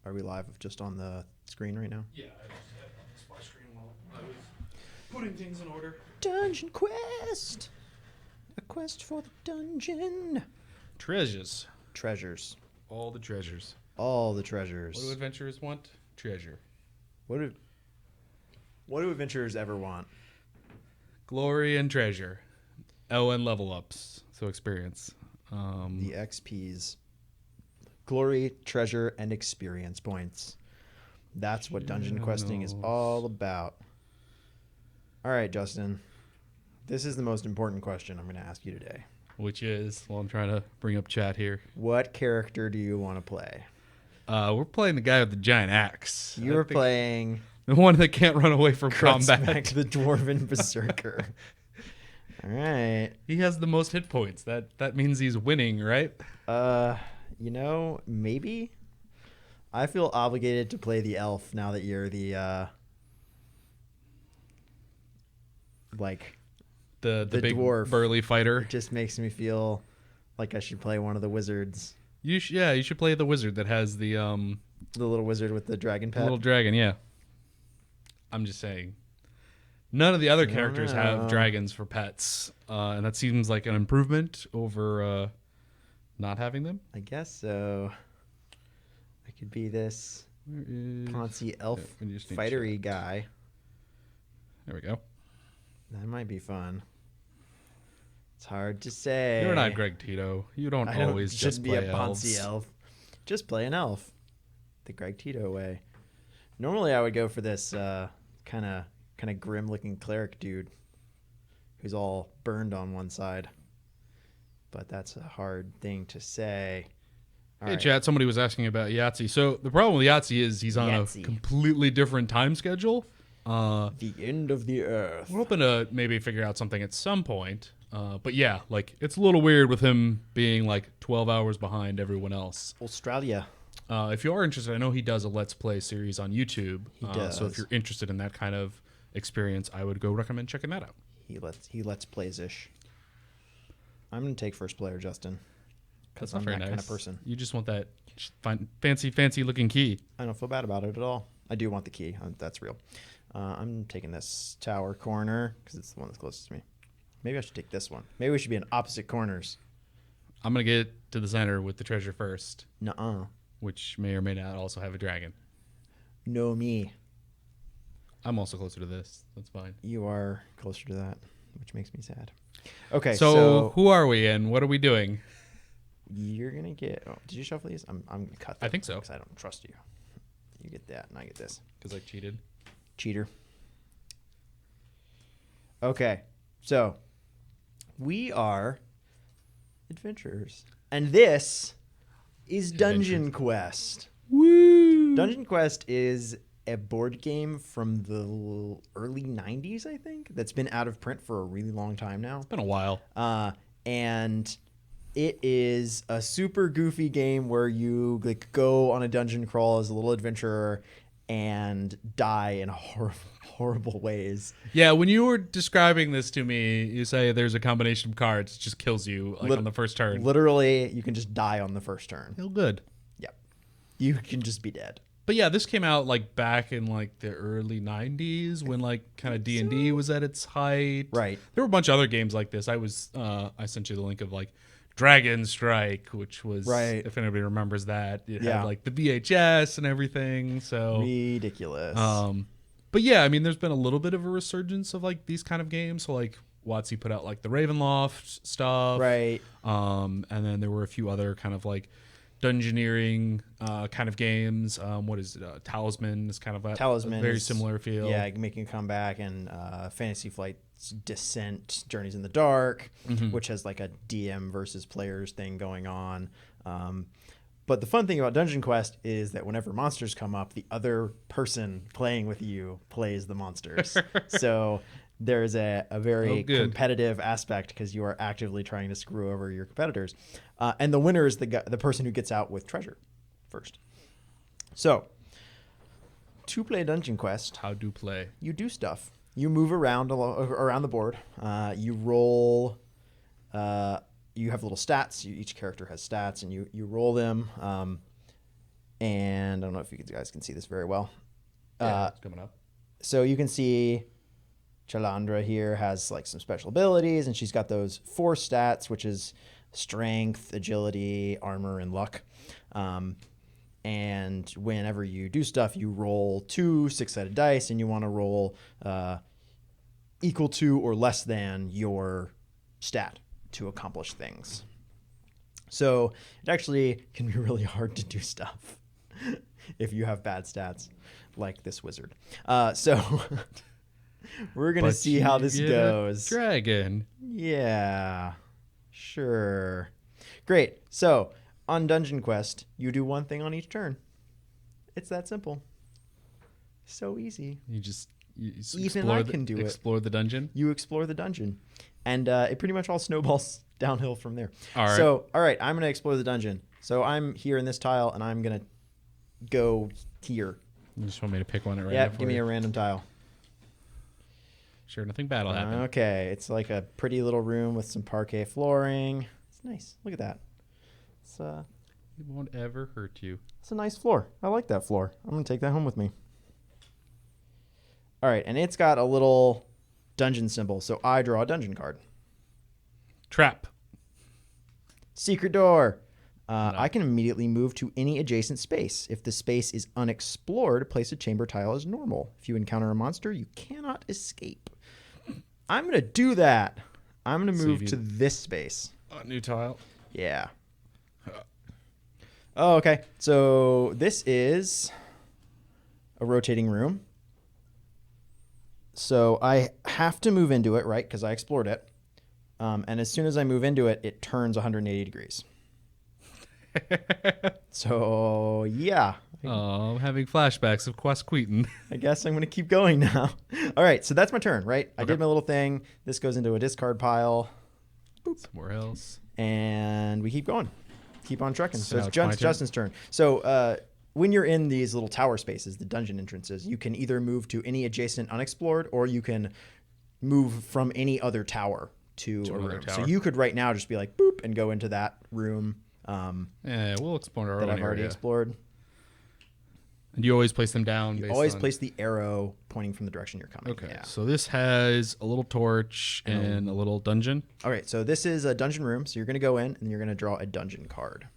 Are we live just on the screen right now? Yeah, I just had it on the splash screen while I was putting things in order. Dungeon Quest! A quest for the dungeon. Treasures. Treasures. All the treasures. All the treasures. What do adventurers want? Treasure. What do adventurers ever want? Glory and treasure. Oh, and level ups. So experience. The XPs. Glory, treasure, and experience points. That's what dungeon questing is all about. All right, Justin. This is the most important question I'm going to ask you today. Which is, well, I'm trying to bring up chat here. What character do you want to play? We're playing the guy with the giant axe. You're playing the one that can't run away from combat. The Dwarven Berserker. All right. He has the most hit points. That means he's winning, right? Maybe. I feel obligated to play the elf now that you're the the big dwarf burly fighter. It just makes me feel like I should play one of the wizards. You should play the wizard that has the little wizard with the dragon pet. Little dragon, yeah. I'm just saying. None of the other characters have dragons for pets, and that seems like an improvement over not having them. I guess so. I could be this Ponzi elf fightery guy. There we go. That might be fun. It's hard to say. You're not Greg Tito. You don't always just be play a Ponzi elf. Just play an elf. The Greg Tito way. Normally I would go for this kind of grim looking cleric dude who's all burned on one side. But that's a hard thing to say. Hey, chat, somebody was asking about Yahtzee. So the problem with Yahtzee is he's on a completely different time schedule. The end of the earth. We're hoping to maybe figure out something at some point. But yeah, like it's a little weird with him being like 12 hours behind everyone else. Australia. If you are interested, I know he does a Let's Play series on YouTube. He does. So if you're interested in that kind of experience, I would go recommend checking that out. He lets plays-ish. I'm going to take first player, Justin. That's not very nice. Kind of person. You just want that fancy looking key. I don't feel bad about it at all. I do want the key. That's real. I'm taking this tower corner because it's the one that's closest to me. Maybe I should take this one. Maybe we should be in opposite corners. I'm going to get to the center with the treasure first. Nuh-uh. Which may or may not also have a dragon. No me. I'm also closer to this. That's fine. You are closer to that, which makes me sad. Okay, so who are we and what are we doing? You're going to get... Oh, did you shuffle these? I'm going to cut them. I think so. Because I don't trust you. You get that, and I get this. Because I cheated. Cheater. Okay, so we are adventurers. And this is Dungeon Quest. Woo! Dungeon Quest is a board game from the early 90s, I think, that's been out of print for a really long time now. It's been a while. And it is a super goofy game where you go on a dungeon crawl as a little adventurer and die in horrible ways. Yeah, when you were describing this to me, you say there's a combination of cards that just kills you on the first turn. Literally, you can just die on the first turn. Feel good. Yep. You can just be dead. But yeah, this came out back in the early 90s when kind of D&D was at its height. Right. There were a bunch of other games like this. I sent you the link of Dragon Strike, which was, if anybody remembers that, it had the VHS and everything. So ridiculous. But yeah, I mean, there's been a little bit of a resurgence of these kind of games. So WotC put out the Ravenloft stuff, right? And then there were a few other kind of dungeoneering kind of games. What is it? Talisman is kind of a very similar feel. Yeah, making a comeback, and Fantasy Flight's Descent, Journeys in the Dark, which has a DM versus players thing going on. But the fun thing about Dungeon Quest is that whenever monsters come up, the other person playing with you plays the monsters. So there's a very competitive aspect because you are actively trying to screw over your competitors. And the winner is the person who gets out with treasure first. So to play Dungeon Quest, how do play? You do stuff. You move around the board. You roll. You have little stats. Each character has stats, and you roll them. And I don't know if you guys can see this very well. It's coming up. So you can see Chalandra here has like some special abilities, and she's got those 4 stats, which is strength, agility, armor, and luck. And whenever you do stuff, you roll 2 6-sided dice, and you want to roll equal to or less than your stat to accomplish things. So it actually can be really hard to do stuff if you have bad stats like this wizard. So we're going to see how this goes. Dragon. Yeah, sure. Great. So on Dungeon Quest, you do one thing on each turn. It's that simple. So easy. You Even I can do it. Explore the dungeon. You explore the dungeon. And it pretty much all snowballs downhill from there. All right. So, all right, I'm going to explore the dungeon. So I'm here in this tile, and I'm going to go here. You just want me to pick one at random? Yeah, give me a random tile. Sure, nothing bad will happen. Okay, it's like a pretty little room with some parquet flooring. It's nice. Look at that. It won't ever hurt you. It's a nice floor. I like that floor. I'm going to take that home with me. All right, and it's got a little dungeon symbol, so I draw a dungeon card. Trap. Secret door. I can immediately move to any adjacent space. If the space is unexplored, place a chamber tile as normal. If you encounter a monster, you cannot escape. I'm going to do that. I'm going to move to this space. A new tile. Yeah. Oh, okay. So this is a rotating room. So I have to move into it, right? Because I explored it. And as soon as I move into it, it turns 180 degrees. So, yeah. Oh, I'm having flashbacks of Quasqueton. I guess I'm going to keep going now. All right. So that's my turn, right? Okay. I did my little thing. This goes into a discard pile. Boop. Somewhere else. And we keep going. Keep on trucking. So it's turn. Justin's turn. So when you're in these little tower spaces, the dungeon entrances, you can either move to any adjacent unexplored, or you can move from any other tower to a room. So you could right now just be like, boop, and go into that room. Yeah, we'll explore our that own I've already area. Explored. And you always place them down. You always place the arrow pointing from the direction you're coming. Okay. Yeah. So this has a little torch and a little dungeon. All right. So this is a dungeon room. So you're going to go in and you're going to draw a dungeon card.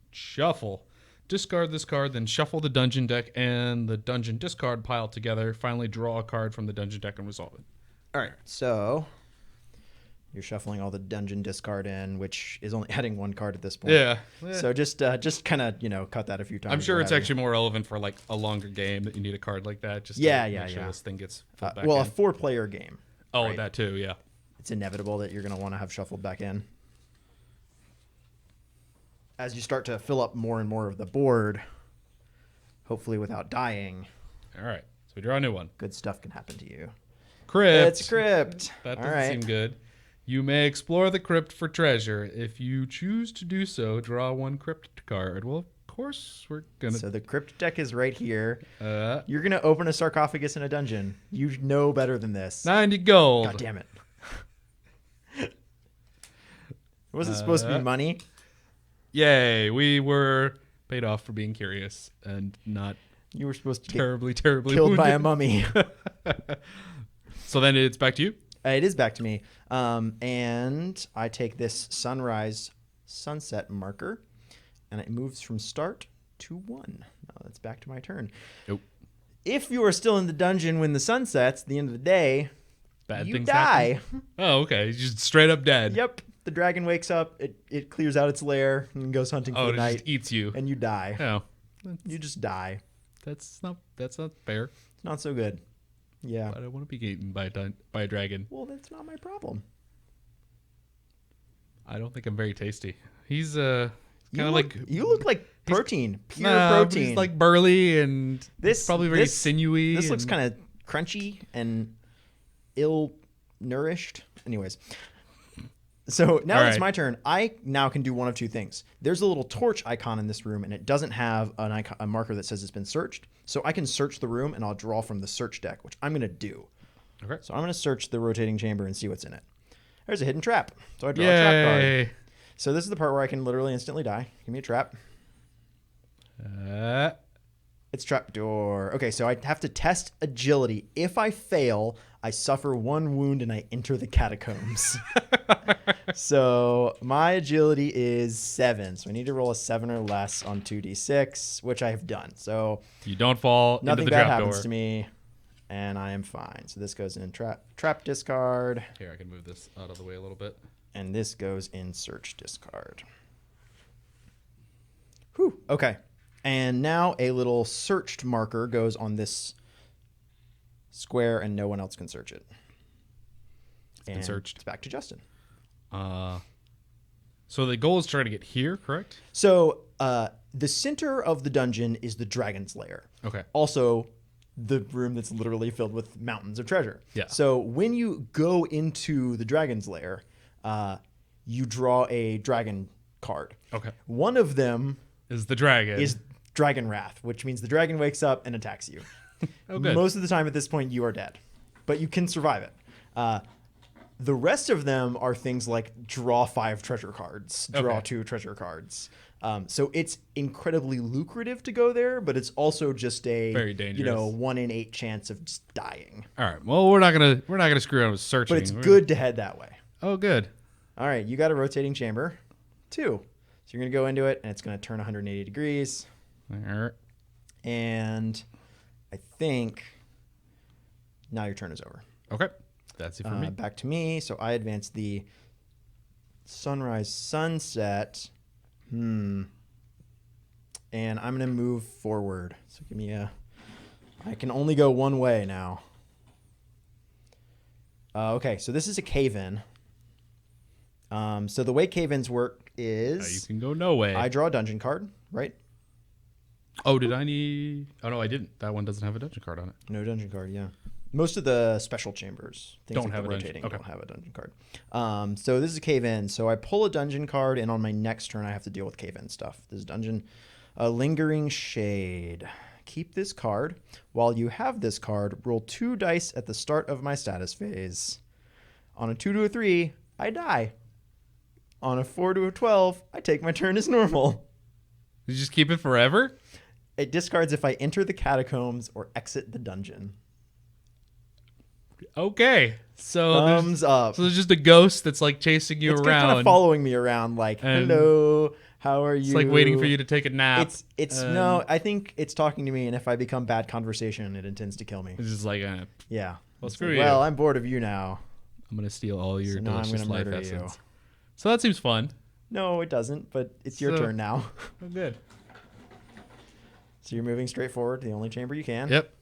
Shuffle. Discard this card, then shuffle the dungeon deck and the dungeon discard pile together. Finally, draw a card from the dungeon deck and resolve it. All right. So you're shuffling all the dungeon discard in, which is only adding 1 card at this point. Yeah. So just kind of, cut that a few times. I'm sure it's actually more relevant for like a longer game that you need a card like that. Just to make sure this thing gets filled back in. a 4-player game. Oh, right? that too, yeah. It's inevitable that you're going to want to have shuffled back in. As you start to fill up more and more of the board, hopefully without dying. All right. So we draw a new one. Good stuff can happen to you. Crypt. It's crypt. That doesn't seem good. You may explore the crypt for treasure. If you choose to do so, draw 1 crypt card. Well, of course, we're going to... So the crypt deck is right here. You're going to open a sarcophagus in a dungeon. You know better than this. 90 gold. God damn it. Was it supposed to be money? Yay. We were paid off for being curious and not... You were supposed to terribly killed wounded. by a mummy. So then it's back to you? It is back to me. And I take this sunrise sunset marker, and it moves from start to 1. Now that's back to my turn. Nope. If you are still in the dungeon when the sun sets, at the end of the day, Bad you things die. happen? Oh, okay. You're just straight up dead. Yep. The dragon wakes up, it clears out its lair, and goes hunting for the night. It just eats you. And you die. Oh. You just die. That's not fair. It's not so good. Yeah. I don't want to be eaten by a dragon. Well, that's not my problem. I don't think I'm very tasty. He's kind of like... You look like protein. Pure protein. He's like burly and this probably very sinewy. This looks kind of crunchy and ill-nourished. Anyways. So now it's my turn. I now can do one of 2 things. There's a little torch icon in this room, and it doesn't have a marker that says it's been searched. So I can search the room, and I'll draw from the search deck, which I'm going to do. Okay. So I'm going to search the rotating chamber and see what's in it. There's a hidden trap. So I draw a trap card. So this is the part where I can literally instantly die. Give me a trap. It's trapdoor. Okay, so I have to test agility. If I fail, I suffer 1 wound and I enter the catacombs. So my agility is 7. So I need to roll a 7 or less on 2d6, which I have done. So you don't fall into nothing the bad trapdoor. happens to me, and I am fine. So this goes in trap discard. Here, I can move this out of the way a little bit. And this goes in search discard. Whew. Okay. And now a little searched marker goes on this square, and no one else can search it. It's been searched. It's back to Justin. So the goal is trying to get here, correct? So the center of the dungeon is the dragon's lair. Okay. Also, the room that's literally filled with mountains of treasure. Yeah. So when you go into the dragon's lair, you draw a dragon card. Okay. One of them Is the dragon. is Dragon Wrath, which means the dragon wakes up and attacks you. Oh, good. Most of the time at this point, you are dead, but you can survive it. The rest of them are things like draw 5 treasure cards, draw Okay. 2 treasure cards. So it's incredibly lucrative to go there, but it's also just a Very dangerous. 1 in 8 chance of just dying. All right. Well, we're not gonna screw around with searching. But it's good to head that way. Oh, good. All right, you got a rotating chamber, 2. So you're gonna go into it, and it's gonna turn 180 degrees. All right. And I think now your turn is over. Okay. That's it for me. Back to me. So I advance the sunrise, sunset. And I'm going to move forward. So give me I can only go one way now. Okay, so this is a cave-in. So the way cave-ins work is... you can go no way. I draw a dungeon card, right? Oh, did I need... Oh, no, I didn't. That one doesn't have a dungeon card on it. No dungeon card, yeah. Most of the special chambers Don't have a dungeon. rotating Okay. don't have a dungeon card. So this is a cave-in. So I pull a dungeon card, and on my next turn, I have to deal with cave-in stuff. This is dungeon, a lingering shade. Keep this card. While you have this card, roll 2 dice at the start of my status phase. On a 2 to a 3, I die. On a 4 to a 12, I take my turn as normal. Did you just keep it forever? It discards if I enter the catacombs or exit the dungeon. Okay. So Thumbs up. So there's just a ghost that's like chasing you It's around. kind of following me around, like, And hello, how are you? It's like waiting for you to take a nap. It's no, I think it's talking to me, and if I become bad conversation, it intends to kill me. It's just like, Yeah. well, It's screw like, you. well, I'm bored of you now. I'm going to steal all your So now I'm delicious gonna life murder essence. you. So that seems fun. No, it doesn't, but it's your So- turn now. Oh, good. So you're moving straight forward, the only chamber you can. Yep.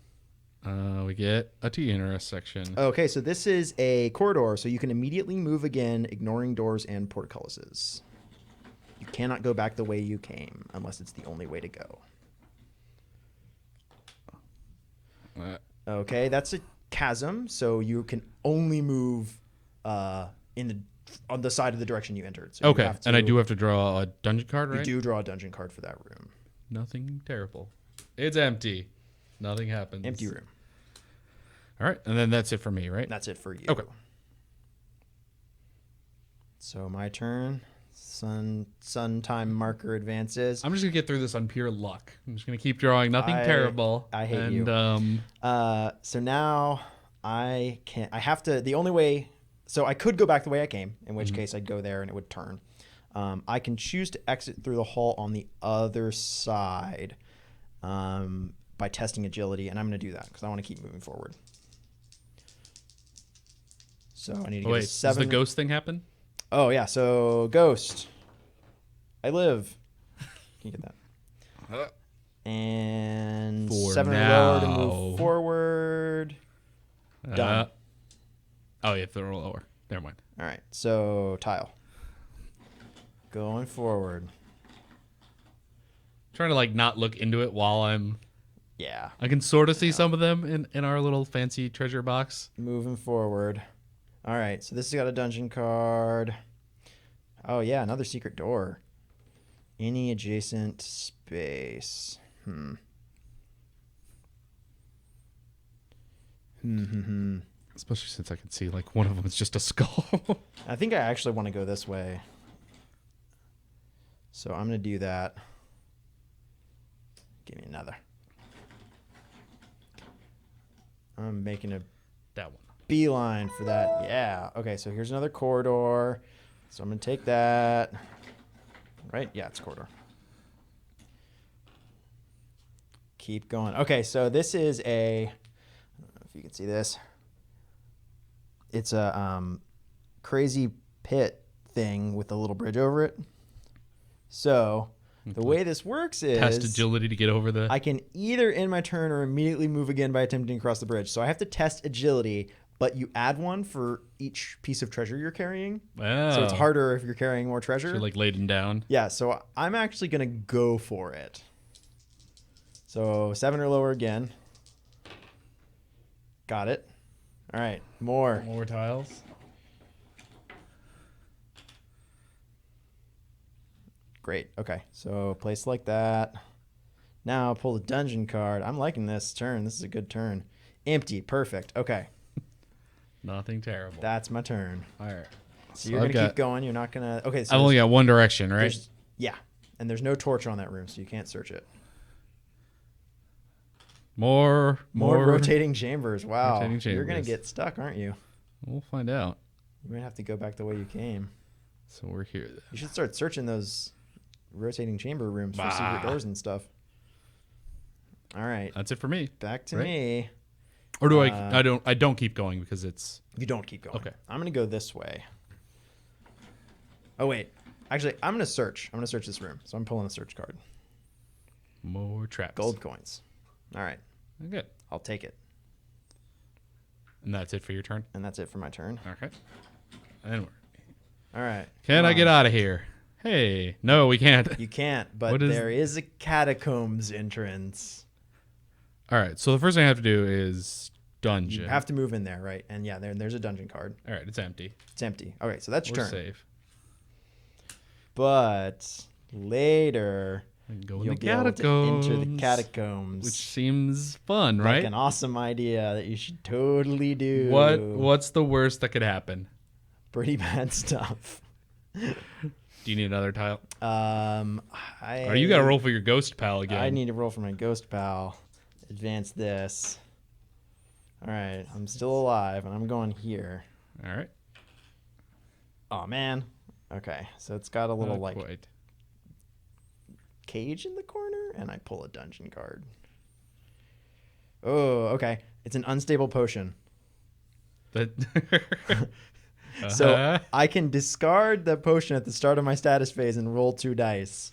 We get a T intersection. Okay, so this is a corridor, so you can immediately move again, ignoring doors and portcullises. You cannot go back the way you came, unless it's the only way to go. Okay, that's a chasm, so you can only move on the side of the direction you entered. So you Okay, have to- and I do have to draw a dungeon card, right? You do draw a dungeon card for that room. Nothing terrible. It's empty. Nothing happens. Empty room. All right, and then that's it for me, right? That's it for you. Okay. So my turn. Sun time marker advances. I'm just gonna get through this on pure luck. I'm just gonna keep drawing nothing terrible. I hate and, you. Um, So now I have to, the only way, so I could go back the way I came, in which case I'd go there and it would turn. I can choose to exit through the hall on the other side by testing agility, and I'm going to do that because I want to keep moving forward. So I need to get a does 7. the ghost thing happen? Oh, yeah. So ghost. I live. Can you get that? And For 7 or lower to now. move forward. Done. Oh, yeah, if they're lower. Never mind. All right. So tile. Going forward. Trying to like not look into it while Yeah. I can sort of see some of them in our little fancy treasure box. Moving forward. All right. So this has got a dungeon card. Oh, yeah. Another secret door. Any adjacent space. Especially since I can see like one of them is just a skull. I think I actually want to go this way. So I'm going to do that. Give me another. I'm making a That one. beeline for that. Yeah. Okay, so here's another corridor. So I'm going to take that. Right? Yeah, it's a corridor. Keep going. Okay, so this is a, I don't know if you can see this. It's a crazy pit thing with a little bridge over it. So the way this works is Test agility to get over the. I can either end my turn or immediately move again by attempting to cross the bridge. So I have to test agility, but you add one for each piece of treasure you're carrying. Oh. So it's harder if you're carrying more treasure. So you're like laden down. Yeah, so I'm actually going to go for it. So 7 or lower again. Got it. All right, more. More tiles. Great. Okay, so place like that. Now pull the dungeon card. I'm liking this turn. This is a good turn. Empty. Perfect. Okay. Nothing terrible. That's my turn. All right. So you're going to keep going. You're not going to... Okay, so I've only got one direction, right? Yeah, and there's no torch on that room, so you can't search it. More rotating chambers. Wow. Rotating chambers. You're going to get stuck, aren't you? We'll find out. You might have to go back the way you came. So we're here then. You should start searching those rotating chamber rooms for secret doors and stuff. All right. That's it for me. Back to me. Or do I don't keep going because it's... You don't keep going. Okay. I'm going to go this way. Oh, wait. Actually, I'm going to search. I'm going to search this room. So I'm pulling a search card. More traps. Gold coins. All right. Good. I'll take it. And that's it for your turn? And that's it for my turn. Okay. And All right. Can I get out of here? Hey. No, we can't. You can't, but there is a catacombs entrance. All right. So the first thing I have to do is dungeon. You have to move in there, right? And yeah, there's a dungeon card. All right. It's empty. It's empty. Okay, so that's your turn. Safe. But later... Go in You'll the be able to enter the catacombs, which seems fun, like right? an awesome idea that you should totally do. What's the worst that could happen? Pretty bad stuff. Do you need another tile? Or you got to roll for your ghost pal again. I need to roll for my ghost pal. Advance this. All right, I'm still alive, and I'm going here. All right. Oh man. Okay, so it's got a little Not quite. Cage in the corner, and I pull a dungeon card. Oh, okay. It's an unstable potion. So I can discard the potion at the start of my status phase and roll 2 dice.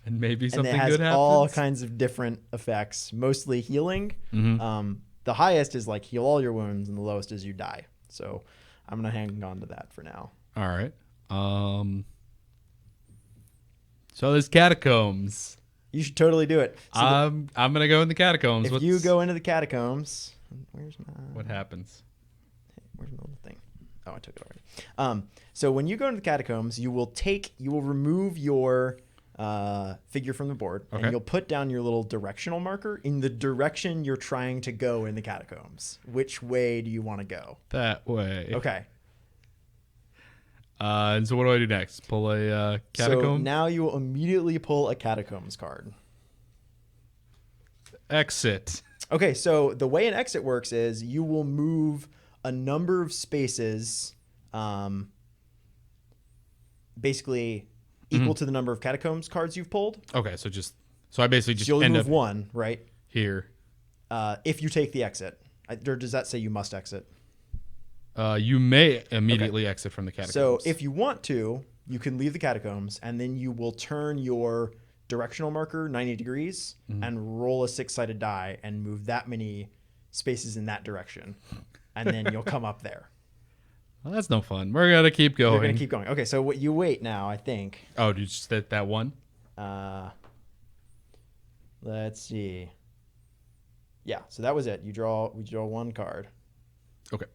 And maybe something and it has good happens. all kinds of different effects, mostly healing. Mm-hmm. The highest is like heal all your wounds, and the lowest is you die. So I'm gonna hang on to that for now. All right. So there's catacombs. You should totally do it. So I'm gonna go in the catacombs. if you go into the catacombs, what happens? Where's my little thing? Oh, I took it already. So when you go into the catacombs, you will remove your figure from the board, Okay. and you'll put down your little directional marker in the direction you're trying to go in the catacombs. Which way do you want to go? That way. Okay. And so what do I do next? Pull a catacomb? So now you will immediately pull a catacombs card. Exit. Okay, so the way an exit works is you will move a number of spaces, basically equal to the number of catacombs cards you've pulled. Okay, so I basically just You'll end move up one, right? here. If you take the exit. Or does that say you must exit? You may immediately exit from the catacombs. So if you want to, you can leave the catacombs, and then you will turn your directional marker 90 degrees and roll a 6-sided die and move that many spaces in that direction. And then you'll come up there. Well, that's no fun. We're going to keep going. You're going to keep going. Okay, so what you wait now, I think. Oh, did you just hit that one? Let's see. Yeah, so that was it. We draw one card. Okay.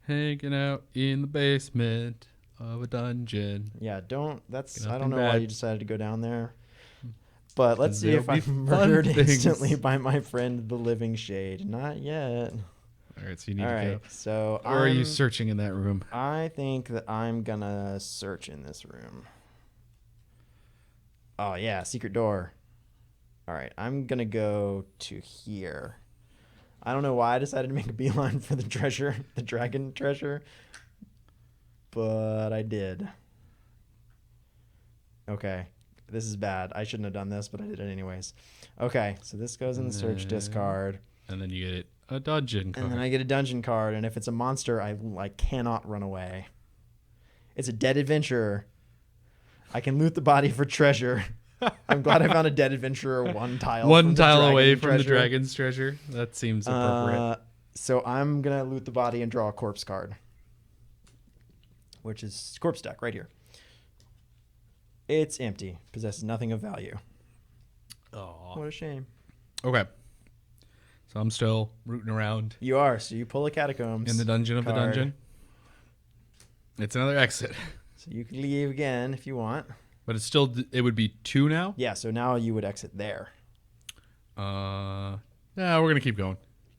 Hanging out in the basement of a dungeon. Yeah, I don't Nothing know why bad. you decided to go down there. But let's see There'll if I'm be fun murdered things. instantly by my friend the Living Shade. Not yet. All right, so you need All to right, go. so Or are you searching in that room? I think that I'm gonna search in this room. Oh, yeah, secret door. All right, I'm going to go to here. I don't know why I decided to make a beeline for the treasure, the dragon treasure, but I did. Okay, this is bad. I shouldn't have done this, but I did it anyways. Okay, so this goes in the search discard. And then you get a dungeon card. And then I get a dungeon card, and if it's a monster, I cannot run away. It's a dead adventurer. I can loot the body for treasure. I'm glad I found a dead adventurer one tile away from the dragon's treasure. That seems appropriate. So I'm going to loot the body and draw a corpse card, which is corpse deck right here. It's empty. Possesses nothing of value. Oh, what a shame. Okay. So I'm still rooting around. You are. So you pull a catacombs. In the dungeon of the dungeon. It's another exit. So you can leave again if you want. But it's still, it would be 2 now? Yeah, so now you would exit there. Yeah, we're going to keep going.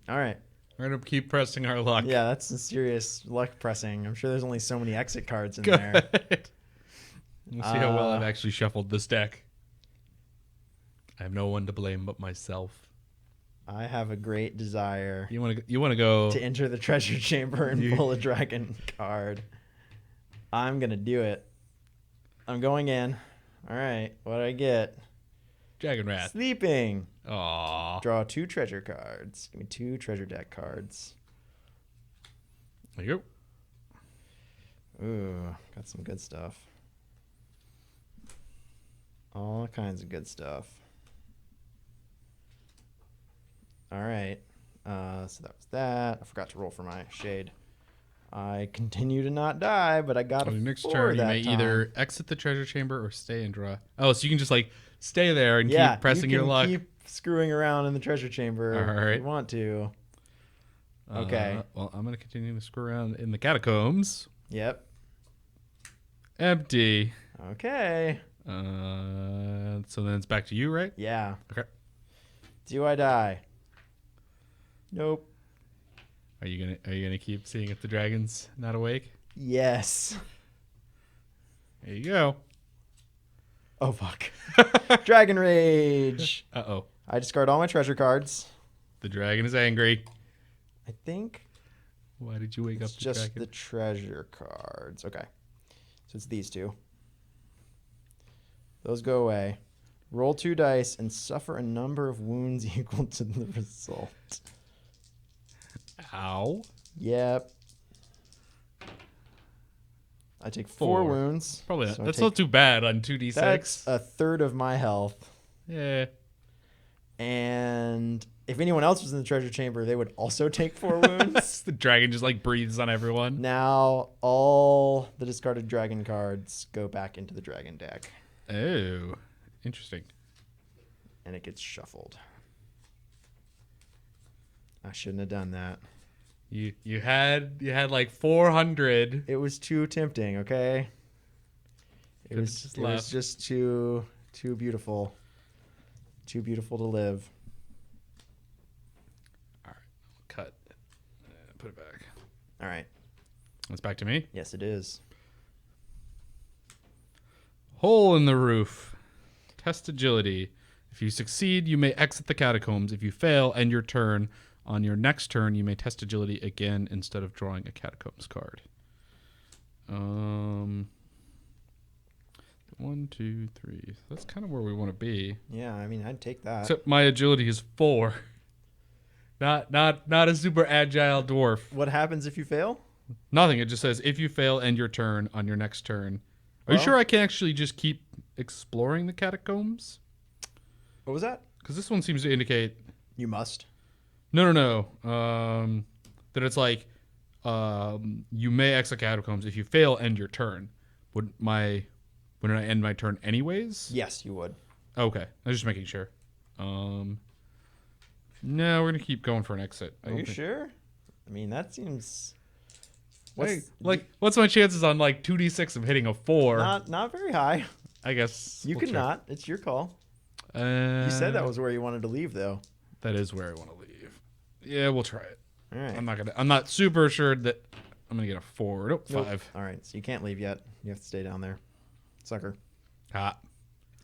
All right. We're going to keep pressing our luck. Yeah, that's a serious luck pressing. I'm sure there's only so many exit cards in Go there. ahead. We'll see how well I've actually shuffled this deck. I have no one to blame but myself. I have a great desire. You want to go to enter the treasure chamber and pull a dragon card. I'm going to do it. I'm going in. All right. What do I get? Dragon Wrath. Sleeping. Aww. Draw 2 treasure cards. Give me 2 treasure deck cards. There you go. Ooh, got some good stuff. All kinds of good stuff. All right. So that was that. I forgot to roll for my shade. I continue to not die, but I got a next 4 turn. You that may time. either exit the treasure chamber or stay and draw. Oh, so you can just like stay there and keep pressing your luck. Keep screwing around in the treasure chamber if you want to. Okay. Well, I'm gonna continue to screw around in the catacombs. Yep. Empty. Okay. So then it's back to you, right? Yeah. Okay. Do I die? Nope. Are you gonna keep seeing if the dragon's not awake? Yes. There you go. Oh fuck. Dragon Rage. Uh-oh. I discard all my treasure cards. The dragon is angry. I think. Why did you wake up the just dragon? the treasure cards. Okay. So it's these 2. Those go away. Roll 2 dice and suffer a number of wounds equal to the result. Ow. Yep. I take 4 wounds. Probably not. So that's not too bad on 2d6. That's a third of my health. Yeah. And if anyone else was in the treasure chamber, they would also take 4 wounds. The dragon just like breathes on everyone. Now all the discarded dragon cards go back into the dragon deck. Oh, interesting. And it gets shuffled. I shouldn't have done that. You had like 400. It was too tempting, okay? It was just too beautiful. Too beautiful to live. All right, cut. Put it back. All right. It's back to me? Yes, it is. Hole in the roof. Test agility. If you succeed, you may exit the catacombs. If you fail, end your turn. On your next turn, you may test agility again instead of drawing a catacombs card. 1, 2, 3. That's kind of where we want to be. Yeah, I mean, I'd take that. Except my agility is 4. Not a super agile dwarf. What happens if you fail? Nothing. It just says if you fail, end your turn on your next turn. Are you sure I can actually just keep exploring the catacombs? What was that? Because this one seems to indicate you must. No. That it's like you may exit catacombs. If you fail, end your turn. Wouldn't I end my turn anyways? Yes, you would. Okay, I was just making sure. No, we're gonna keep going for an exit. Are you sure? I mean, that seems. What's my chances on like 2d6 of hitting a 4? Not very high. I guess you can not. It's your call. You said that was where you wanted to leave, though. That is where I want to leave. Yeah, we'll try it. All right. I'm not super assured that I'm gonna get a 4. Nope, 5. All right, so you can't leave yet. You have to stay down there, sucker. Ha.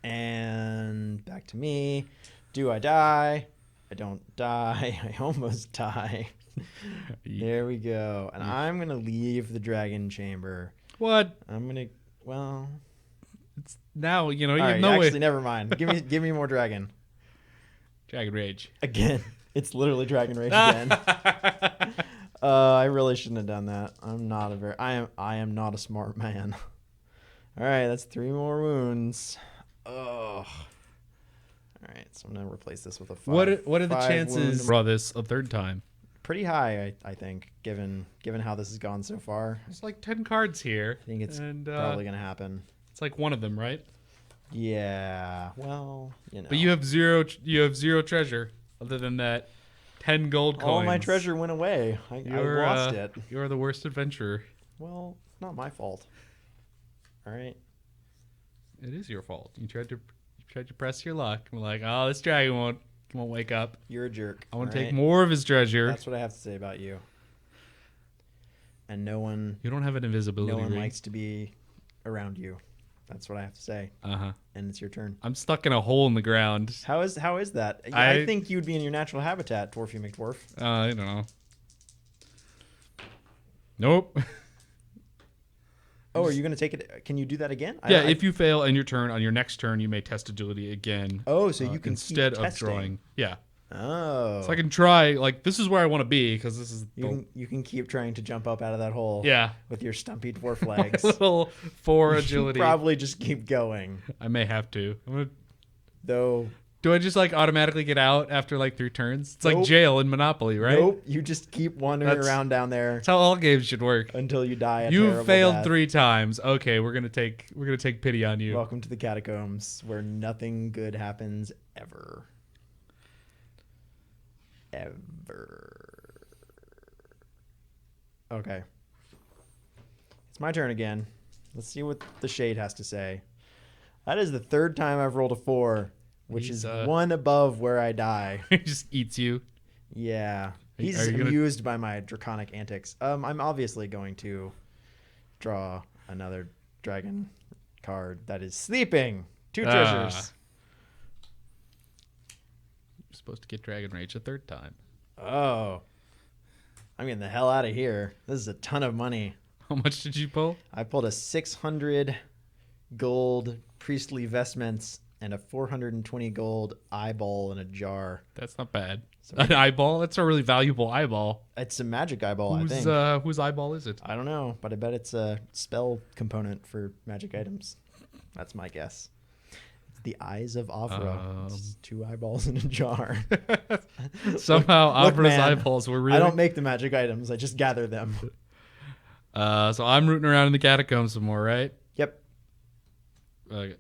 And back to me. Do I die? I don't die. I almost die. There we go. And I'm going to leave the dragon chamber. What? I'm going to, well... It's now, you know, All you right, know actually, never mind. Give me more dragon. Dragon Rage. Again. It's literally Dragon Rage again. I really shouldn't have done that. I am not a smart man. All right, that's 3 more wounds. Oh. All right, so I'm gonna replace this with a 5. What are the chances draw this a third time? Pretty high, I think, given how this has gone so far. There's like 10 cards here. I think it's probably gonna happen. It's like one of them, right? Yeah. Well, you know. But you have zero treasure. Other than that, 10 gold coins. All my treasure went away. I lost it. You're the worst adventurer. Well, it's not my fault. All right. It is your fault. You tried to press your luck. I'm like, oh, this dragon won't wake up. You're a jerk. I want to take more of his treasure. That's what I have to say about you. And no one. You don't have an invisibility ring. No one likes to be around you. That's what I have to say. Uh-huh. And it's your turn. I'm stuck in a hole in the ground. How is that? I think you'd be in your natural habitat, Dwarfy McDwarf. I don't know. Nope. Oh, are you going to take it? Can you do that again? Yeah, if you fail in your turn, on your next turn, you may test agility again. Oh, so you can instead keep of drawing. Yeah. Oh. So I can try, like, this is where I want to be, because this is... You can keep trying to jump up out of that hole. Yeah. With your stumpy dwarf legs. Little 4 agility. Probably just keep going. I may have to. Though... Do I just, like, automatically get out after, like, 3 turns? It's like jail in Monopoly, right? Nope. You just keep wandering around down there. That's how all games should work. Until you die a You terrible failed death. 3 times. Okay, we're gonna take pity on you. Welcome to the catacombs, where nothing good happens ever. Ever. Okay. It's my turn again. Let's see what the shade has to say. That is the 3rd time I've rolled a 4, which is 1 above where I die. He just eats you. Yeah. He's amused by my draconic antics. I'm obviously going to draw another dragon card that is sleeping. 2 treasures. You're supposed to get Dragon Rage a 3rd time. Oh. I'm getting the hell out of here. This is a ton of money. How much did you pull? I pulled a 600 gold priestly vestments and a 420 gold eyeball in a jar. That's not bad. An eyeball? That's a really valuable eyeball. It's a magic eyeball, I think. Whose eyeball is it? I don't know, but I bet it's a spell component for magic items. That's my guess. It's the eyes of Avra. It's 2 eyeballs in a jar. Somehow Avra's eyeballs were really... I don't make the magic items. I just gather them. So I'm rooting around in the catacombs some more, right? Yep. Okay.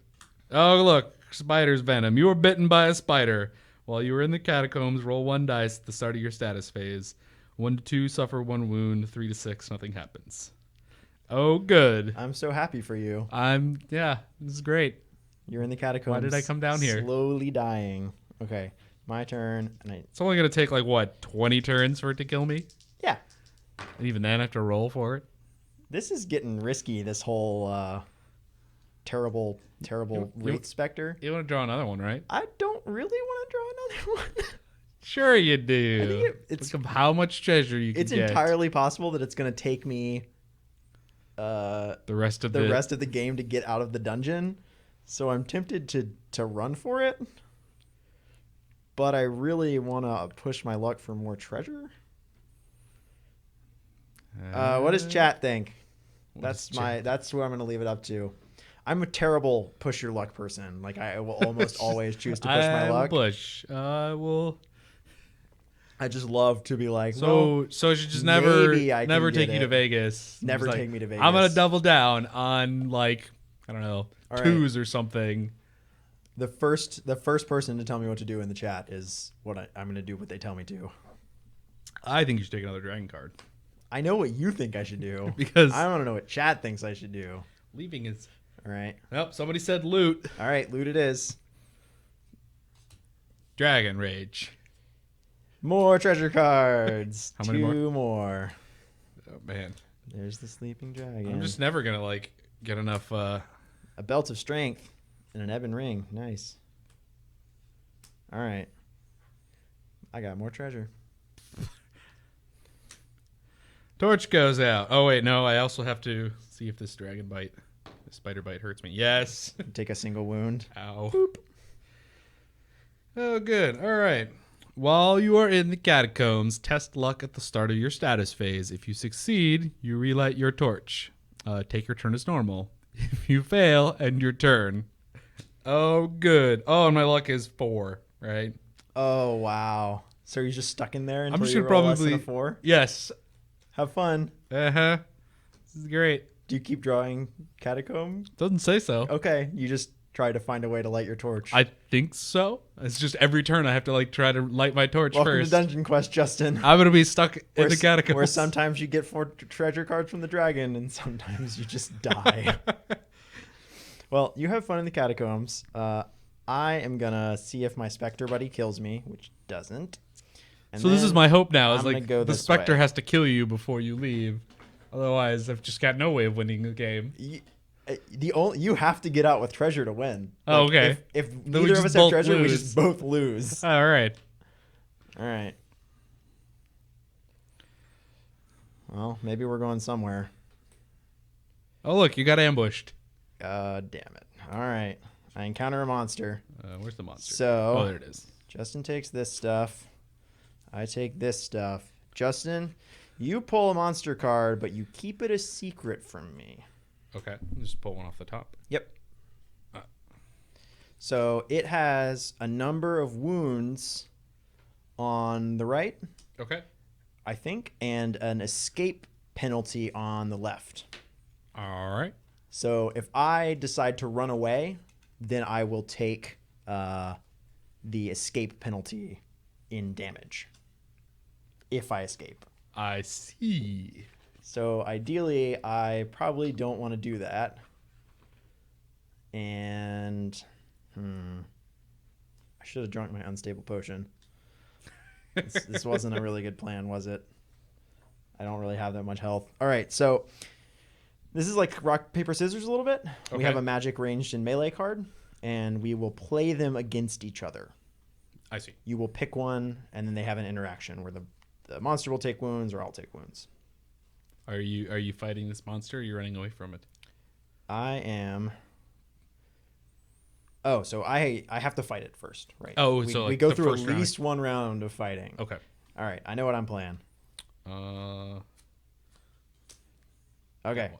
Oh, look. Spider's venom. You were bitten by a spider. While you were in the catacombs, roll 1 dice at the start of your status phase. 1 to 2, suffer 1 wound. 3 to 6, nothing happens. Oh, good. I'm so happy for you. Yeah, this is great. You're in the catacombs. Why did I come down here? Slowly dying. Okay, my turn. It's only going to take, like, what, 20 turns for it to kill me? Yeah. And even then, I have to roll for it? This is getting risky, this whole terrible Wraith Spectre. You want to draw another one, right? I don't really want to draw another one. Sure you do. I think it's look at how much treasure you can get. It's entirely possible that it's going to take me the rest of the game to get out of the dungeon. So I'm tempted to run for it. But I really want to push my luck for more treasure. What does chat think? That's who I'm going to leave it up to. I'm a terrible push your luck person. Like, I will almost always choose to push my luck. Push. I just love to be like, so I should just never take you to Vegas. Never take me to Vegas. I'm gonna double down on, like, I don't know, all 2s or something. The first person to tell me what to do in the chat is what I'm gonna do what they tell me to. I think you should take another dragon card. I know what you think I should do because I want to know what chat thinks I should do. Leaving is all right. Nope, somebody said loot. All right, loot it is. Dragon Rage. More treasure cards. How many more? 2 more. Oh man. There's the sleeping dragon. I'm just never gonna, like, get enough. A belt of strength. And an ebon ring. Nice. All right. I got more treasure. Torch goes out. Oh, wait, no. I also have to see if this spider bite hurts me. Yes. Take a single wound. Ow. Boop. Oh, good. All right. While you are in the catacombs, test luck at the start of your status phase. If you succeed, you relight your torch. Take your turn as normal. If you fail, end your turn. Oh, good. Oh, and my luck is 4, right? Oh, wow. So you're just stuck in there until I'm just you gonna roll less than a 4? Yes. Have fun. Uh-huh. This is great. Do you keep drawing catacombs? Doesn't say so. Okay. You just try to find a way to light your torch. I think so. It's just every turn I have to try to light my torch Welcome first. to Dungeon Quest, Justin. I'm gonna be stuck in the catacombs. Where sometimes you get 4 treasure cards from the dragon, and sometimes you just die. Well, you have fun in the catacombs. I am gonna see if my specter buddy kills me, which doesn't. And so this is my hope now. Is I'm like gonna go the this specter way. has to kill you before you leave. Otherwise, I've just got no way of winning the game. You have to get out with treasure to win. Oh, okay. If Then we neither of just us have both treasure, we lose. just both lose. All right. All right. Well, maybe we're going somewhere. Oh, look, you got ambushed. God damn it. All right. I encounter a monster. Where's the monster? So, oh, there it is. Justin takes this stuff. I take this stuff. Justin, you pull a monster card, but you keep it a secret from me. Okay, just pull one off the top. Yep. So it has a number of wounds on the right, Okay. I think, and an escape penalty on the left. All right. So if I decide to run away, then I will take the escape penalty in damage if I escape. I see. So ideally, I probably don't want to do that. And I should have drunk my unstable potion. This wasn't a really good plan, was it? I don't really have that much health. All right, so this is like rock, paper, scissors a little bit. Okay. We have a magic ranged and melee card, and we will play them against each other. I see. You will pick one, and then they have an interaction where the monster will take wounds or I'll take wounds. Are you fighting this monster or are you running away from it? I am... Oh, so I have to fight it first, right? Oh, we, so like we go the through at first round. least one round of fighting. Okay. All right, I know what I'm playing. Okay.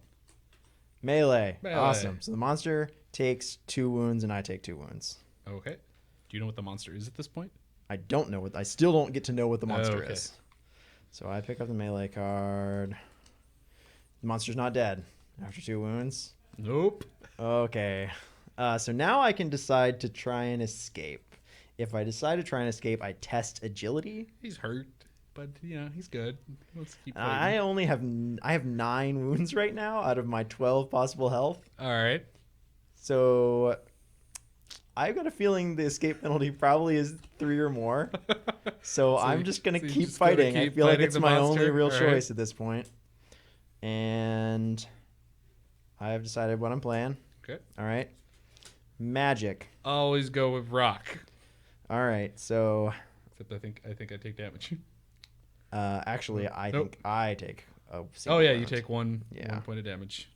Melee. Melee. Awesome. So the monster takes 2 wounds and I take 2 wounds. Okay. Do you know what the monster is at this point? I don't know I still don't get to know what the monster Okay. is. So I pick up the melee card. The monster's not dead after 2 wounds. Nope. Okay. So now I can decide to try and escape. If I decide to try and escape, I test agility. He's hurt, but he's good. Let's keep fighting. I have 9 wounds right now out of my 12 possible health. All right. So I've got a feeling the escape penalty probably is 3 or more. So I'm just going to keep fighting. I feel like it's my only real choice at this point. And I have decided what I'm playing. Okay. All right. Magic. Always go with rock. All right. So Except I think I take damage. actually, I Nope. think I take a Oh single yeah, round. you take one Yeah. point of damage.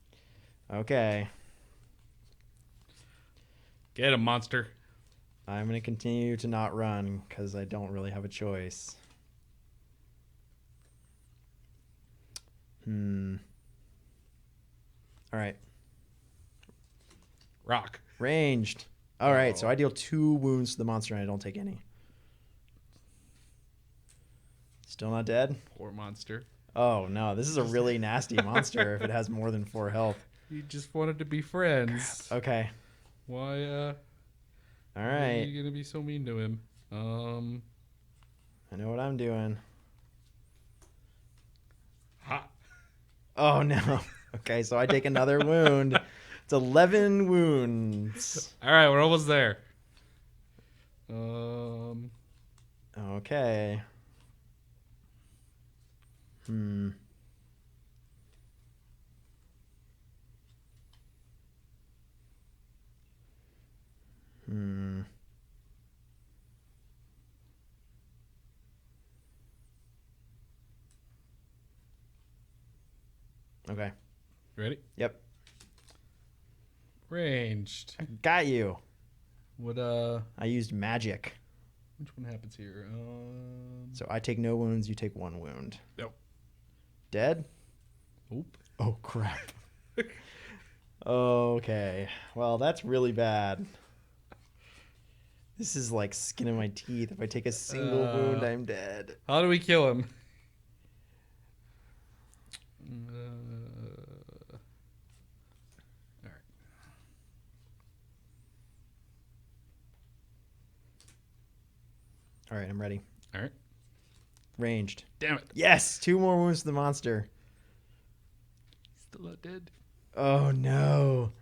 Okay. Get him, monster. I'm going to continue to not run because I don't really have a choice. All right. Rock. Ranged. All right, so I deal 2 wounds to the monster and I don't take any. Still not dead? Poor monster. Oh, no. This is a really nasty monster if it has more than 4 health. He just wanted to be friends. Okay. Why All why are right. you gonna be so mean to him? I know what I'm doing. Ha. Oh, no. Okay, so I take another wound. It's 11 wounds. Alright, we're almost there. Okay. Okay. Ready? Yep. Ranged. Got you. What I used magic. which one happens here? So I take no wounds, you take 1 wound. Nope. Dead? Oop. Oh, crap. Okay. Well, that's really bad. This is like skin in my teeth. If I take a single wound, I'm dead. How do we kill him? All right. All right, I'm ready. All right. Ranged. Damn it. Yes! 2 more wounds to the monster. Still not dead. Oh, no.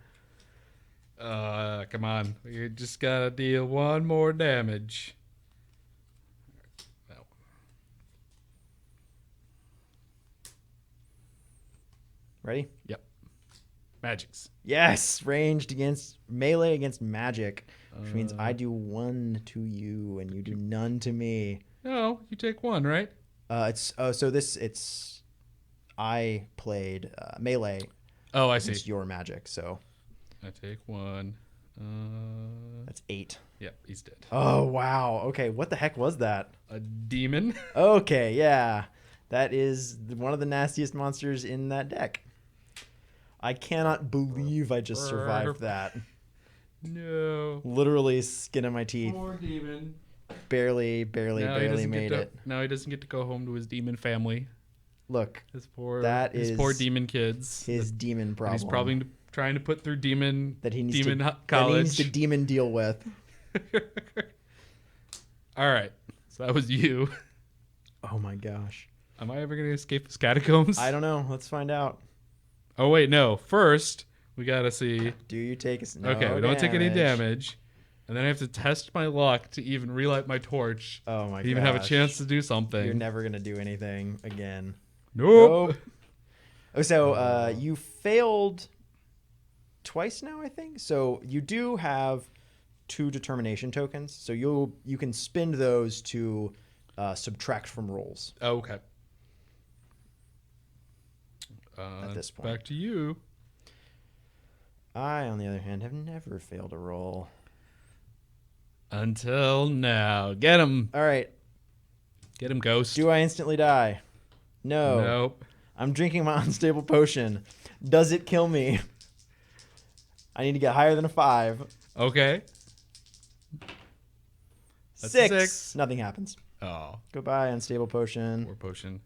Come on. You just gotta deal 1 more damage. No. Ready? Yep. Magics. Yes! Ranged against melee against magic. Which means I do 1 to you and you do none to me. No, you take 1, right? It's I played melee. Oh, I see. It's your magic, so I take 1. that's 8. Yep, he's dead. Oh wow. Okay, what the heck was that? A demon. Okay, yeah. That is one of the nastiest monsters in that deck. I cannot believe I just survived that. No. Literally skin of my teeth. Poor demon. Barely Now made it. Now he doesn't get to go home to his demon family. Look, His poor is demon kids. his demon And problem. he's probably trying to put through demon that he needs demon to college. that he needs to demon deal with. All right. So that was you. Oh my gosh. Am I ever going to escape the catacombs? I don't know. Let's find out. Oh, wait, no. First, we got to see. Do you take no Okay, we don't take any damage. damage. And then I have to test my luck to even relight my torch. Oh my god. To even have a chance to do something. You're never going to do anything again. Nope. Oh, so you failed twice now, I think. So you do have 2 determination tokens. So you can spend those to subtract from rolls. Oh, okay. At this point. Back to you. I, on the other hand, have never failed a roll. Until now. Get him. All right. Get him, Ghost. Do I instantly die? No. Nope. I'm drinking my unstable potion. Does it kill me? I need to get higher than a 5. Okay. That's a 6. 6. Nothing happens. Oh. Goodbye, unstable potion. Poor potion.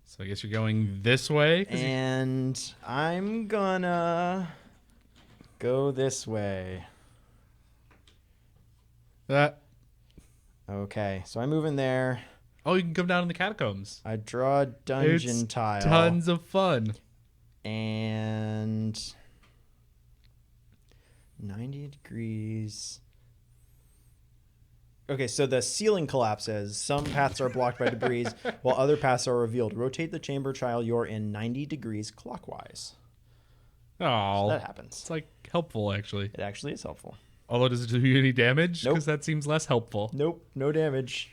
So I guess you're going this way. And I'm gonna go this way. That. Okay, so I move in there. Oh, you can come down in the catacombs. I draw a dungeon It's tile. Tons of fun. And 90 degrees. Okay, so the ceiling collapses. Some paths are blocked by debris, while other paths are revealed. Rotate the chamber tile you're in 90 degrees clockwise. Oh, That happens. it's like helpful actually. It actually is helpful. Although, does it do you any damage? Nope. Because that seems less helpful. Nope, no damage.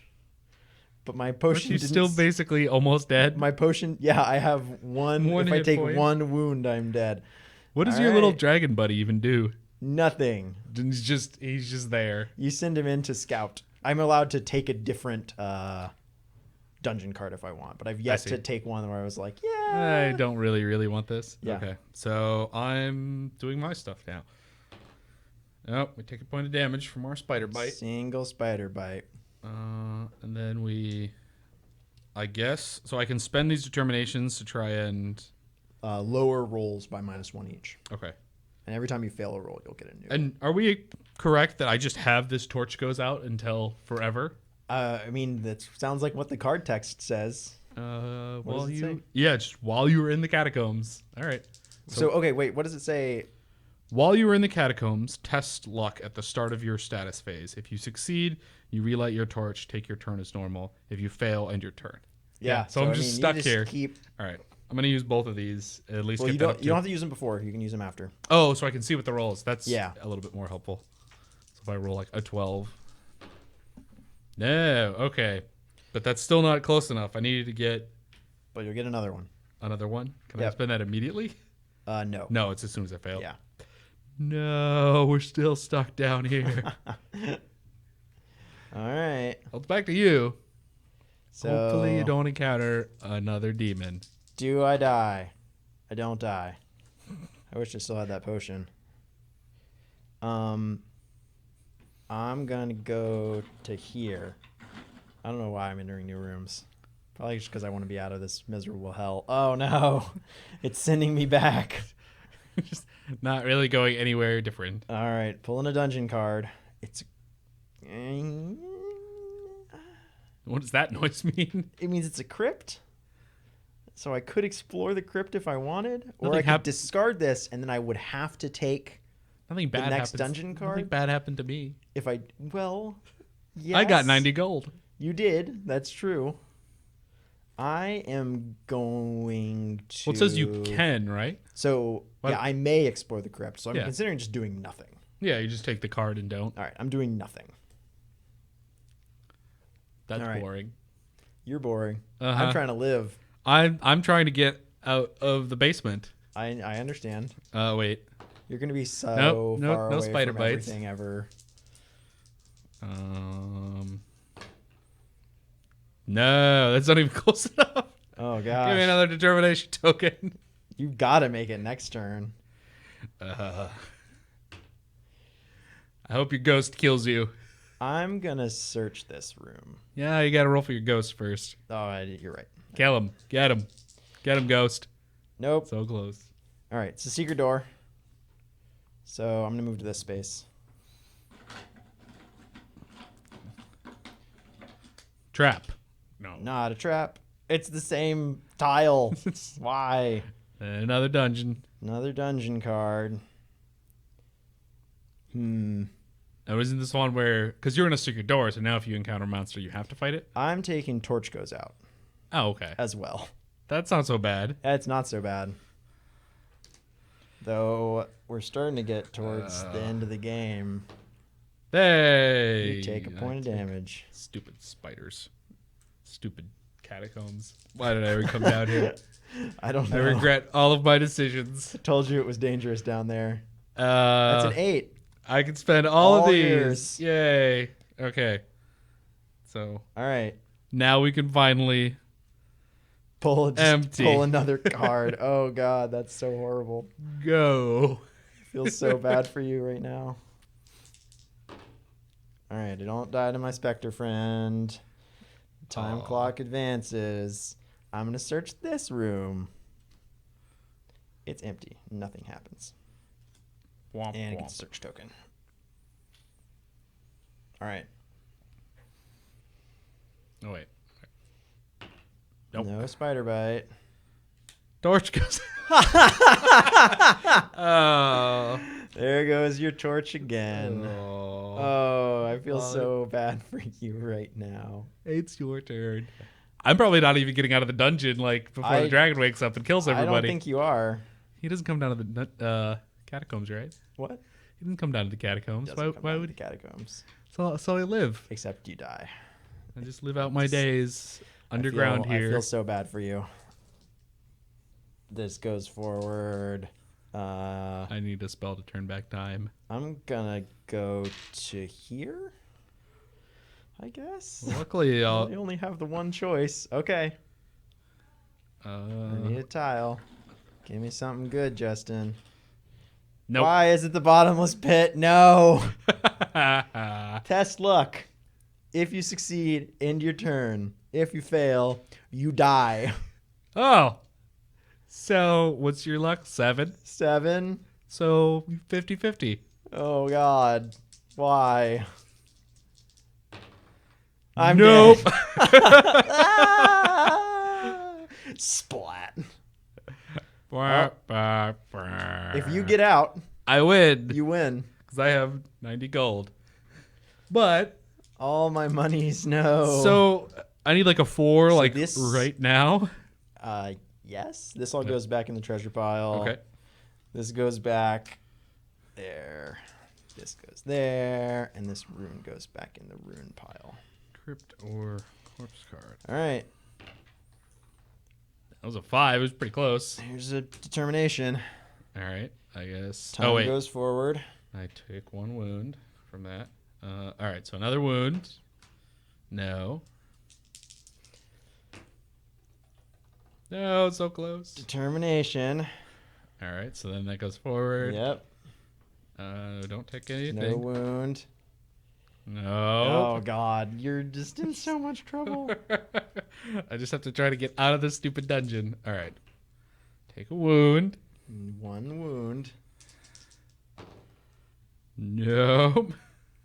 But my Aren't potion you didn't still basically almost dead? My potion, yeah, I have one. One if I hit take point. 1 wound, I'm dead. What does All your little right. dragon buddy even do? Nothing. He's just there. You send him in to scout. I'm allowed to take a different dungeon card if I want, but I've yet see. to take one where I was like, yeah. I don't really want this. Yeah. Okay. So I'm doing my stuff now. Oh, we take a point of damage from our spider bite. Single spider bite. And then I guess, so I can spend these determinations to try and... Lower rolls by -1 each. Okay. And every time you fail a roll, you'll get a new. And are we correct that I just have this torch goes out until forever? I mean, that sounds like what the card text says. Well, does it say? Yeah, just while you were in the catacombs. All right. So, okay, wait, what does it say? While you were in the catacombs, test luck at the start of your status phase. If you succeed, you relight your torch, take your turn as normal. If you fail, end your turn. Yeah, So I'm just stuck here. Keep, All right. I'm going to use both of these. At least well, get you don't have to use them before. You can use them after. Oh, so I can see what the roll is. That's Yeah. a little bit more helpful. So if I roll like a 12. No, okay. But that's still not close enough. I needed to get But you'll get another one. another one. Can I Yep. spend that immediately? No. No, it's as soon as I fail. Yeah. No, we're still stuck down here. All right. Well, it's back to you. So Hopefully you don't encounter another demon. Do I die? I don't die. I wish I still had that potion. I'm gonna go to here. I don't know why I'm entering new rooms. Probably just because I want to be out of this miserable hell. Oh no, it's sending me back. Just not really going anywhere different. All right, pulling a dungeon card. It's. What does that noise mean? It means it's a crypt. So I could explore the crypt if I wanted, or Nothing I could discard this, and then I would have to take Nothing bad the next happens. dungeon card. Nothing bad happened to me. If I, well, yes. I got 90 gold. You did. That's true. I am going to. Well, it says you can, right? So, What? yeah, I may explore the crypt. So I'm Yeah. considering just doing nothing. Yeah, you just take the card and don't. All right, I'm doing nothing. That's All right. boring. You're boring. Uh-huh. I'm trying to live. I'm trying to get out of the basement. I understand. Wait. You're going to be so Nope, far no away spider from bites. everything ever. No, that's not even close enough. Oh, Give me gosh. another determination token. You got to make it next turn. I hope your ghost kills you. I'm going to search this room. Yeah, you gotta roll for your ghost first. Oh, you're right. Kill him. Get him. Get him, ghost. Nope. So close. All right, it's a secret door. So I'm going to move to this space. Trap. No. Not a trap. It's the same tile. Why? Another dungeon. Another dungeon card. Now, isn't this one where... Because you're in a secret door, so now if you encounter a monster, you have to fight it? I'm taking Torch Goes Out Oh, okay. as well. That's not so bad. It's not so bad. Though we're starting to get towards the end of the game. Hey! You take a point of damage. Stupid spiders. Stupid catacombs. Why did I ever come down here? I don't I know. regret all of my decisions. I told you it was dangerous down there. That's That's an 8. I can spend all of All these. yours. Yay. Okay. So All right. now we can finally Empty. Pull another card. Oh god, that's so horrible. go. I feel so bad for you right now. All right, I don't die to my specter friend. Time clock advances. I'm gonna search this room. It's empty. Nothing happens. Womp, And it womp. gets a search token. All right. Oh, wait. Nope. No spider bite. Torch goes. Oh. There goes your torch again. Oh. Oh, I feel so bad for you right now. It's your turn. I'm probably not even getting out of the dungeon like before the dragon wakes up and kills everybody. I don't think you are. He doesn't come down to the catacombs, right? What? He doesn't come down to the catacombs. Doesn't come Why out of would the catacombs? So I live. Except you die. I just live out my days underground here. I feel so bad for you. This goes forward. I need a spell to turn back time. I'm gonna go to here, I guess. Luckily, I only have the one choice. Okay. I need a tile. Give me something good, Justin. nope. Why is it the bottomless pit? No. Test luck. If you succeed, end your turn. If you fail, you die. Oh. So what's your luck? 7. 7. So 50-50. Oh God. Why? I'm nope. dead. Splat. If you get out, I win. you win. Because I have 90 gold. But All my money's no. so I need like a 4 like this- right now. Yes. This all goes back in the treasure pile. Okay. This goes back there. This goes there, and this rune goes back in the rune pile. Crypt or corpse card. All right. That was a 5. It was pretty close. Here's a determination. All right. I guess. Time goes forward. I take 1 wound from that. All right. So another wound. No. No, it's so close. Determination. All right. So then that goes forward. Yep. Don't take anything. No wound. No. Oh, God. You're just in so much trouble. I just have to try to get out of this stupid dungeon. All right. Take a wound. 1 wound. No.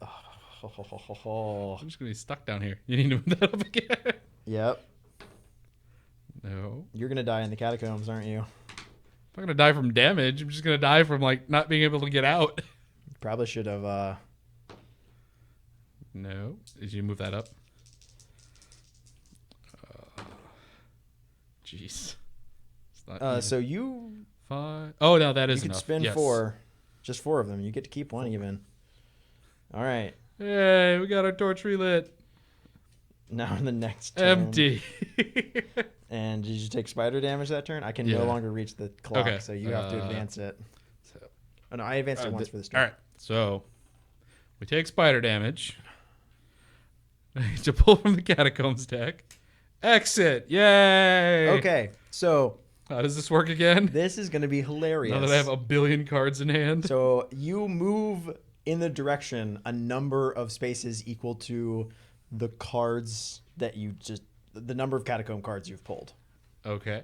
Oh. I'm just going to be stuck down here. You need to move that up again. Yep. No. You're going to die in the catacombs, aren't you? I'm not going to die from damage. I'm just going to die from, like, not being able to get out. Probably should have... No. Did you move that up? Jeez. So you... 5. Oh, no, that is you enough. You could spend yes. 4. Just 4 of them. You get to keep 1 even. All right. Hey, we got our torch relit. Now in the next turn. Empty. And did you take spider damage that turn? I can no longer reach the clock, so you have to advance it. Oh, no, I advanced it once for this turn. All right, so we take spider damage. I need to pull from the catacombs deck. Exit. Yay. Okay, so... How does this work again? This is going to be hilarious. Now that I have a billion cards in hand. So you move in the direction a number of spaces equal to the cards that you just... The number of catacomb cards you've pulled. Okay.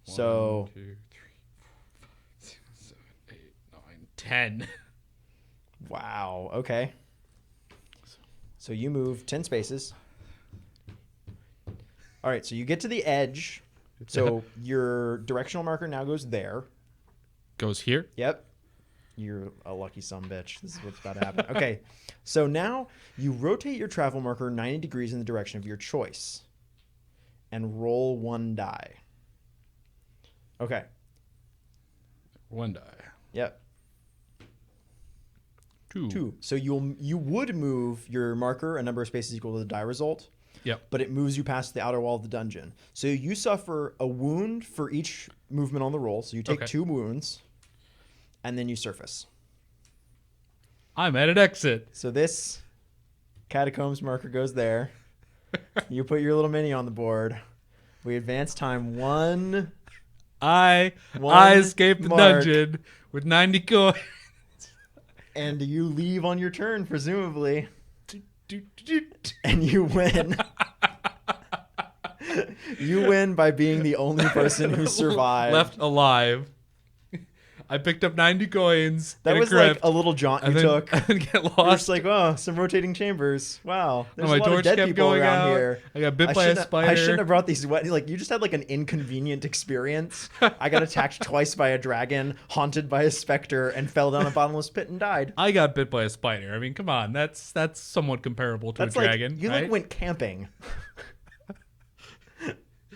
So... 1, 2, 3, 4, 5, 6, 7, 8, 9, 10. Wow. Okay. So you move 10 spaces. All right. So you get to the edge. So your directional marker now goes there. Goes here? Yep. You're a lucky sumbitch. This is what's about to happen. Okay. So now you rotate your travel marker 90 degrees in the direction of your choice. And roll 1 die. Okay. 1 die. Yep. 2. So you would move your marker a number of spaces equal to the die result. Yep. But it moves you past the outer wall of the dungeon. So you suffer a wound for each movement on the roll. So you take 2 wounds, and then you surface. I'm at an exit. So this catacombs marker goes there. You put your little mini on the board. We advance time 1. I escaped the dungeon with 90 coins. And you leave on your turn, presumably. And you win. You win by being the only person who survived. Left alive. I picked up 90 coins. That was like a little jaunt you took. And get lost. You're just like, oh, some rotating chambers. Wow. There's my a lot torch of dead kept people going around out. here. I got bit by a spider. I shouldn't have brought these. Like, you just had like an inconvenient experience. I got attacked twice by a dragon, haunted by a specter, and fell down a bottomless pit and died. I got bit by a spider. I mean, come on. That's somewhat comparable to a dragon. You right? like went camping.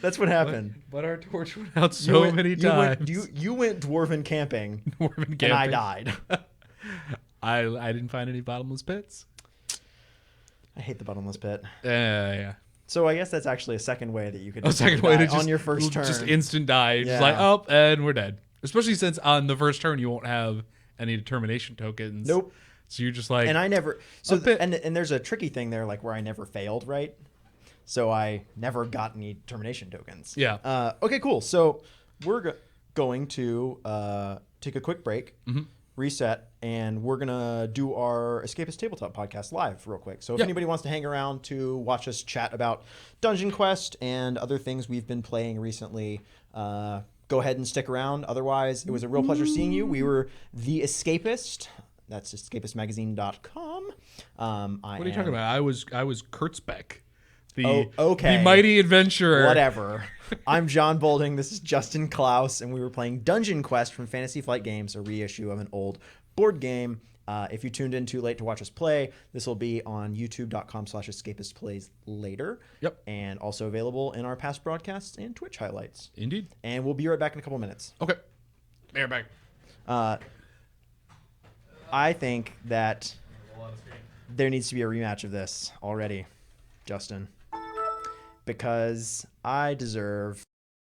That's what happened. But our torch went out so many times. You went dwarven camping. Dwarven camping. And I died. I didn't find any bottomless pits. I hate the bottomless pit. Yeah. So I guess that's actually a second way that you could A second way to just, on your first turn. Just instant die. Just like, oh, and we're dead. Especially since on the first turn you won't have any determination tokens. Nope. So you're just like... And I never... And there's a tricky thing there, like where I never failed, right? So I never got any determination tokens. Yeah. Okay, cool. So we're going to take a quick break, reset, and we're going to do our Escapist Tabletop podcast live real quick. So if anybody wants to hang around to watch us chat about Dungeon Quest and other things we've been playing recently, go ahead and stick around. Otherwise, it was a real pleasure seeing you. We were The Escapist. That's escapistmagazine.com. What are you talking about? I was Kurtzbeck. The mighty adventurer. Whatever. I'm John Bolding. This is Justin Klaus, and we were playing Dungeon Quest from Fantasy Flight Games, a reissue of an old board game. If you tuned in too late to watch us play, this will be on youtube.com/escapistplays later. Yep. And also available in our past broadcasts and Twitch highlights. Indeed. And we'll be right back in a couple minutes. Okay. Be right back. I think that there needs to be a rematch of this already, Justin, because I deserve